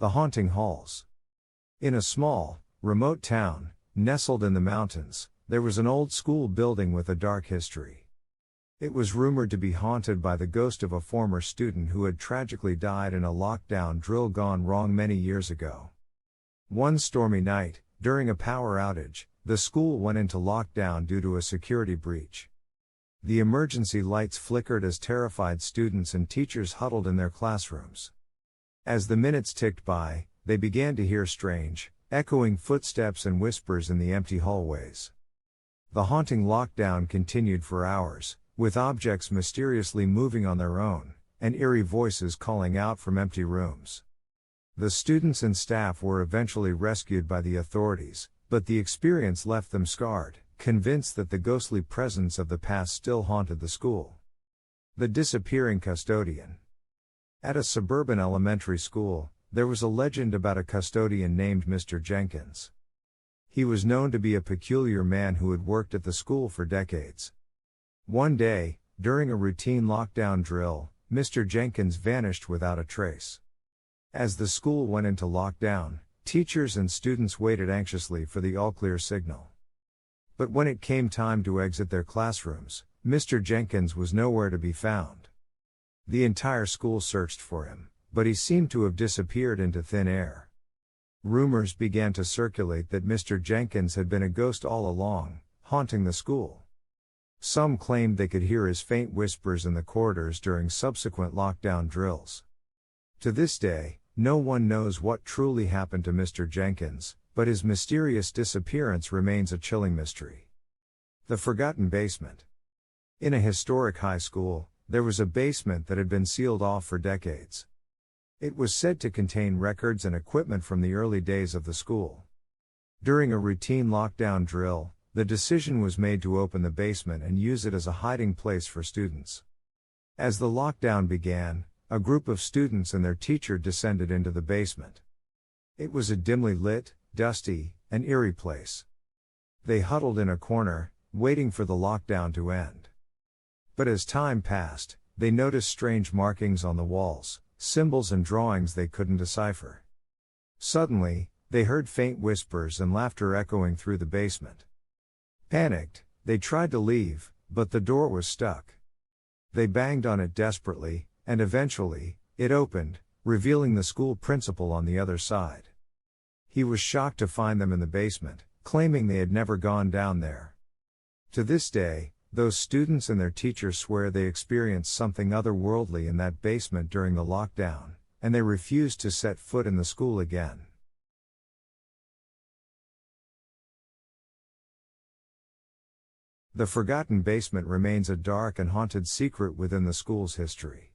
The haunting halls. In a small, remote town, nestled in the mountains, there was an old school building with a dark history. It was rumored to be haunted by the ghost of a former student who had tragically died in a lockdown drill gone wrong many years ago. One stormy night, during a power outage, the school went into lockdown due to a security breach. The emergency lights flickered as terrified students and teachers huddled in their classrooms. As the minutes ticked by, they began to hear strange, echoing footsteps and whispers in the empty hallways. The haunting lockdown continued for hours, with objects mysteriously moving on their own, and eerie voices calling out from empty rooms. The students and staff were eventually rescued by the authorities, but the experience left them scarred, convinced that the ghostly presence of the past still haunted the school. The disappearing custodian. At a suburban elementary school, there was a legend about a custodian named Mr. Jenkins. He was known to be a peculiar man who had worked at the school for decades. One day, during a routine lockdown drill, Mr. Jenkins vanished without a trace. As the school went into lockdown, teachers and students waited anxiously for the all-clear signal. But when it came time to exit their classrooms, Mr. Jenkins was nowhere to be found. The entire school searched for him, but he seemed to have disappeared into thin air. Rumors began to circulate that Mr. Jenkins had been a ghost all along, haunting the school. Some claimed they could hear his faint whispers in the corridors during subsequent lockdown drills. To this day, no one knows what truly happened to Mr. Jenkins, but his mysterious disappearance remains a chilling mystery. The forgotten basement. In a historic high school, there was a basement that had been sealed off for decades. It was said to contain records and equipment from the early days of the school. During a routine lockdown drill, the decision was made to open the basement and use it as a hiding place for students. As the lockdown began, a group of students and their teacher descended into the basement. It was a dimly lit, dusty, and eerie place. They huddled in a corner, waiting for the lockdown to end. But as time passed, they noticed strange markings on the walls, symbols and drawings they couldn't decipher. Suddenly, they heard faint whispers and laughter echoing through the basement. Panicked, they tried to leave, but the door was stuck. They banged on it desperately, and eventually, it opened, revealing the school principal on the other side. He was shocked to find them in the basement, claiming they had never gone down there. To this day, those students and their teachers swear they experienced something otherworldly in that basement during the lockdown, and they refused to set foot in the school again. The forgotten basement remains a dark and haunted secret within the school's history.